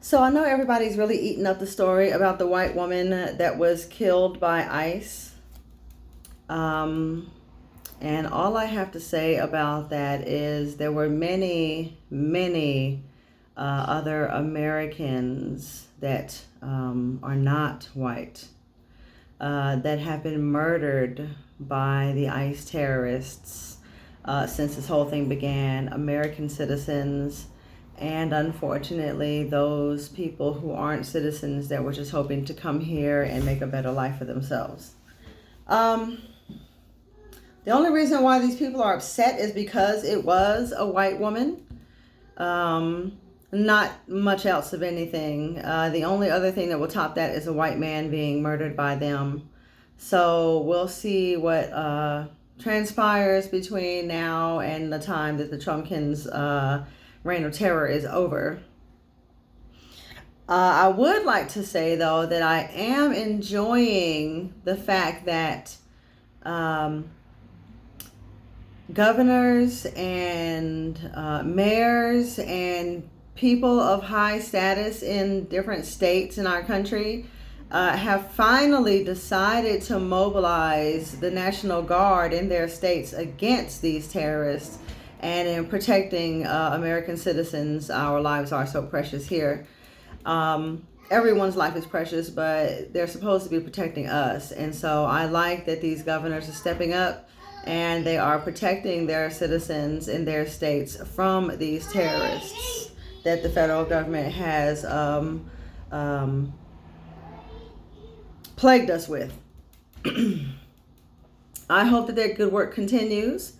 So I know everybody's really eating up the story about the white woman that was killed by ICE. Um, and all I have to say about that is there were many other Americans that are not white that have been murdered by the ICE terrorists since this whole thing began. American citizens, and unfortunately, those people who aren't citizens that were just hoping to come here and make a better life for themselves. Um, the only reason why these people are upset is because it was a white woman. Not much else of anything. The only other thing that will top that is a white man being murdered by them. So we'll see what transpires between now and the time that the Trumpkins' reign of terror is over. I would like to say, though, that I am enjoying the fact that um, governors and mayors and people of high status in different states in our country have finally decided to mobilize the National Guard in their states against these terrorists and in protecting American citizens. Our lives are so precious here. Everyone's life is precious, but they're supposed to be protecting us. And so I like that these governors are stepping up and they are protecting their citizens in their states from these terrorists that the federal government has plagued us with. I hope that their good work continues,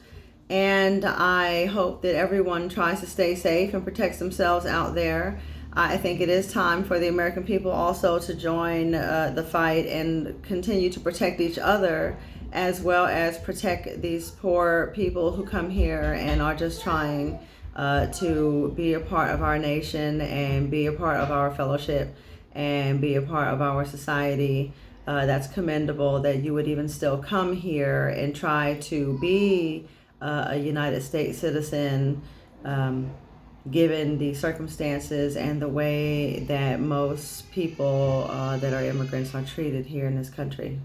and I hope that everyone tries to stay safe and protects themselves out there. I think it is time for the American people also to join the fight and continue to protect each other, as well as protect these poor people who come here and are just trying to be a part of our nation and be a part of our fellowship and be a part of our society. That's commendable that you would even still come here and try to be a United States citizen, given the circumstances and the way that most people that are immigrants are treated here in this country.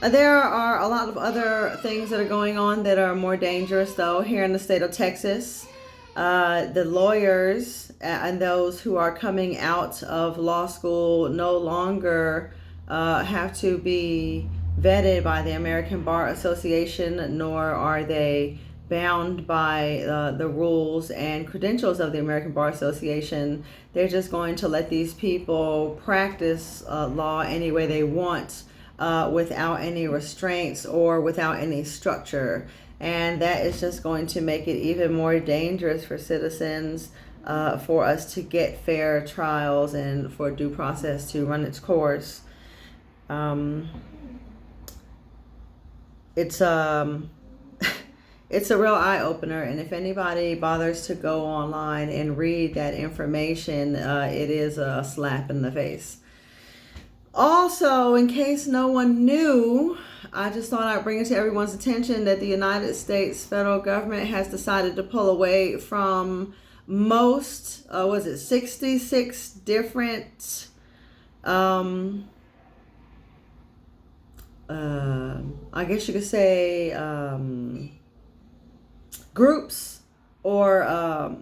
There are a lot of other things that are going on that are more dangerous, though, here in the state of Texas. The lawyers and those who are coming out of law school no longer have to be vetted by the American Bar Association, nor are they bound by the rules and credentials of the American Bar Association. They're just going to let these people practice law any way they want, without any restraints or without any structure. And that is just going to make it even more dangerous for citizens, for us to get fair trials and for due process to run its course. It's it's a real eye-opener, and if anybody bothers to go online and read that information, it is a slap in the face. Also, in case no one knew, I just thought I'd bring it to everyone's attention that the United States federal government has decided to pull away from most, 66 different, I guess you could say, groups or I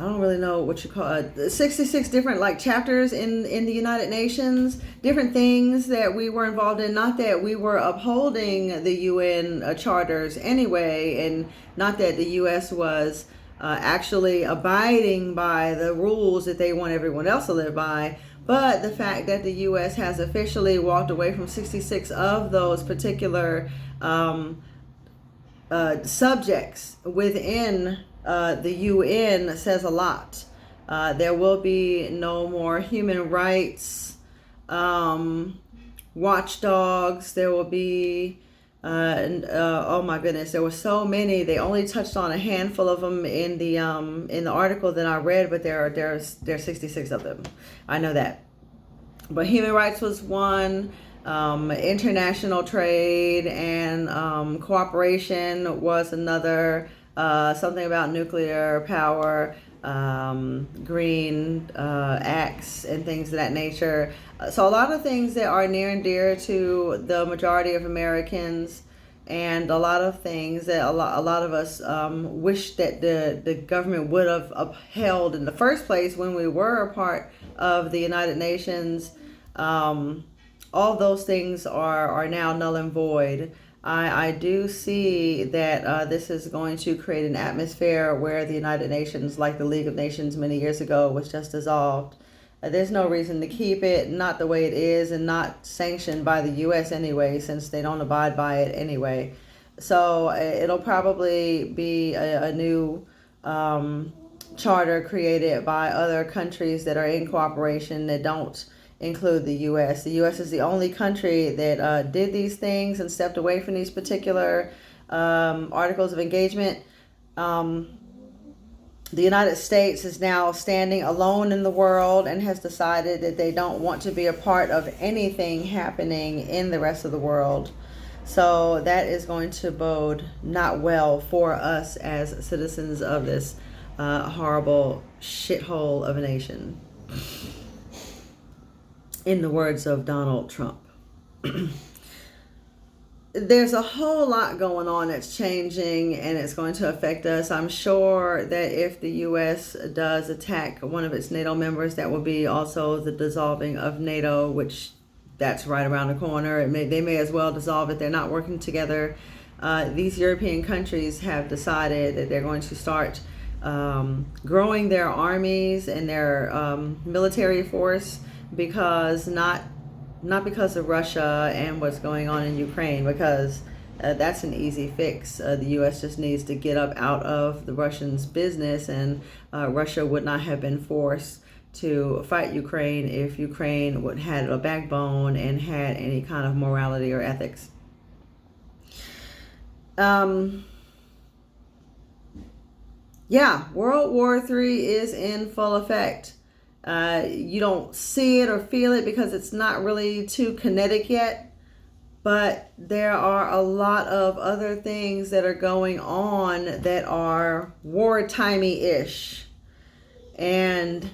don't really know what you call it. 66 different like chapters in the United Nations, different things that we were involved in. Not that we were upholding the UN charters anyway, and not that the U.S. was actually abiding by the rules that they want everyone else to live by. But the fact that the U.S. has officially walked away from 66 of those particular subjects within the UN says a lot. There will be no more human rights watchdogs. There will be, oh my goodness, there were so many. They only touched on a handful of them in the article that I read, but there's 66 of them. I know that. But human rights was one. International trade and cooperation was another. something about nuclear power, green acts, and things of that nature. So a lot of things that are near and dear to the majority of Americans, and a lot of things that a lot of us wish that the government would have upheld in the first place when we were a part of the United Nations. All those things are now null and void. I do see that this is going to create an atmosphere where the United Nations, like the League of Nations many years ago, was just dissolved. There's no reason to keep it not the way it is, and not sanctioned by the U.S. anyway, since they don't abide by it anyway. So it'll probably be a new charter created by other countries that are in cooperation that don't include the U.S. The U.S. is the only country that did these things and stepped away from these particular articles of engagement. The United States is now standing alone in the world and has decided that they don't want to be a part of anything happening in the rest of the world. So that is going to bode not well for us as citizens of this horrible shithole of a nation. In the words of Donald Trump. There's a whole lot going on that's changing, and it's going to affect us. I'm sure that if the U.S. does attack one of its NATO members, that will be also the dissolving of NATO, which that's right around the corner. They may as well dissolve it. They're not working together. These European countries have decided that they're going to start growing their armies and their military force, because not because of Russia and what's going on in Ukraine, because that's an easy fix. The U.S. just needs to get up out of the Russians' business, and Russia would not have been forced to fight Ukraine if Ukraine would had a backbone and had any kind of morality or ethics. Yeah, World War III is in full effect. You don't see it or feel it because it's not really too kinetic yet, but there are a lot of other things that are going on that are wartimey-ish. And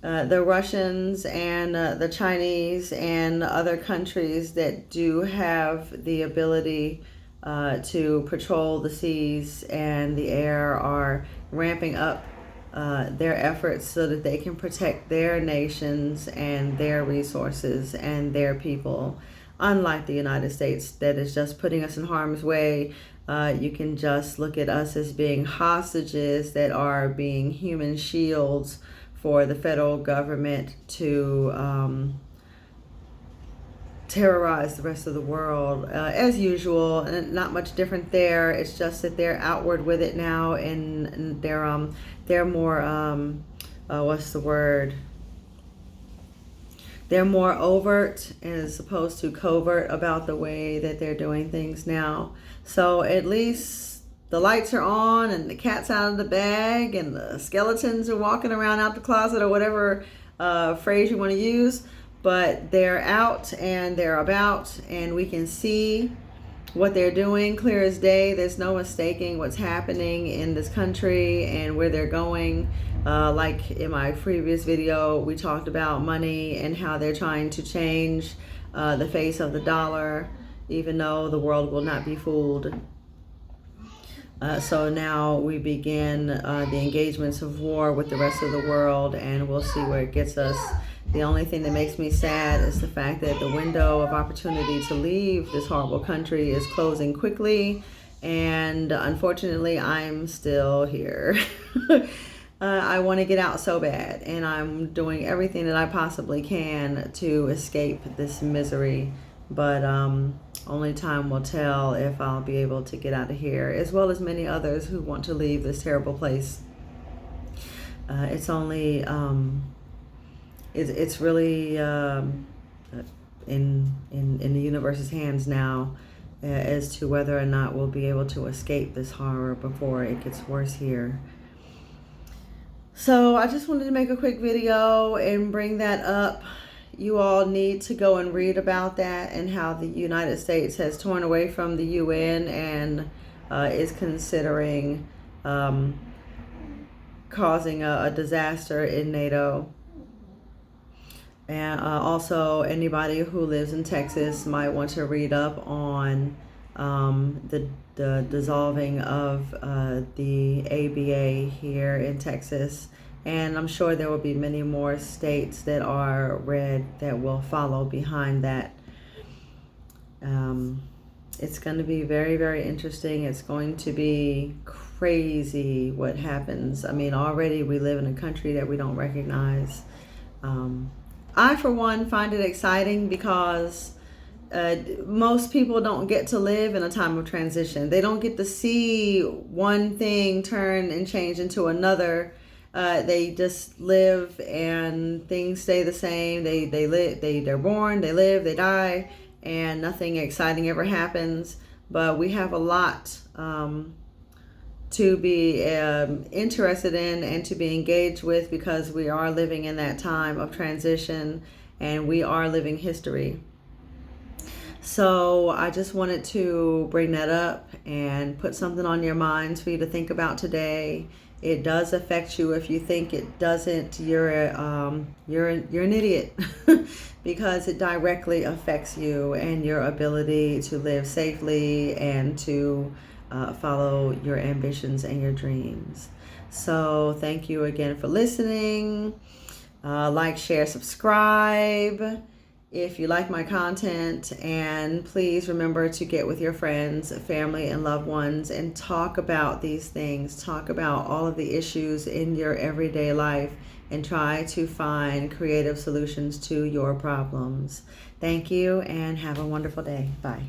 the Russians and the Chinese and other countries that do have the ability to patrol the seas and the air are ramping up their efforts so that they can protect their nations and their resources and their people. Unlike the United States, that is just putting us in harm's way. You can just look at us as being hostages that are being human shields for the federal government to terrorize the rest of the world, as usual, and not much different there. It's just that they're outward with it now, and they're more what's the word? They're more overt as opposed to covert about the way that they're doing things now. So at least the lights are on and the cat's out of the bag and the skeletons are walking around out the closet, or whatever phrase you want to use. But they're out and they're about, and we can see what they're doing clear as day. There's no mistaking what's happening in this country and where they're going. Like in my previous video, we talked about money and how they're trying to change the face of the dollar, even though the world will not be fooled. So now we begin the engagements of war with the rest of the world, and we'll see where it gets us. The only thing that makes me sad is the fact that the window of opportunity to leave this horrible country is closing quickly, and unfortunately I'm still here. I want to get out so bad, and I'm doing everything that I possibly can to escape this misery, but only time will tell if I'll be able to get out of here, as well as many others who want to leave this terrible place. It's only it's really in the universe's hands now as to whether or not we'll be able to escape this horror before it gets worse here. So I just wanted to make a quick video and bring that up. You all need to go and read about that and how the United States has torn away from the UN and is considering causing a disaster in NATO. And also, anybody who lives in Texas might want to read up on the dissolving of the ABA here in Texas. And I'm sure there will be many more states that are red that will follow behind that. It's going to be very, very interesting. It's going to be crazy what happens. I mean, already we live in a country that we don't recognize. I, for one, find it exciting because most people don't get to live in a time of transition. They don't get to see one thing turn and change into another. They just live and things stay the same. They're born, they live, they die, and nothing exciting ever happens. But we have a lot to be interested in and to be engaged with, because we are living in that time of transition and we are living history. So I just wanted to bring that up and put something on your minds for you to think about today. It does affect you. If you think it doesn't, you're an idiot because it directly affects you and your ability to live safely and to follow your ambitions and your dreams. So thank you again for listening. Like, share, subscribe if you like my content, and please remember to get with your friends, family, and loved ones and talk about these things. Talk about all of the issues in your everyday life and try to find creative solutions to your problems. Thank you and have a wonderful day. Bye.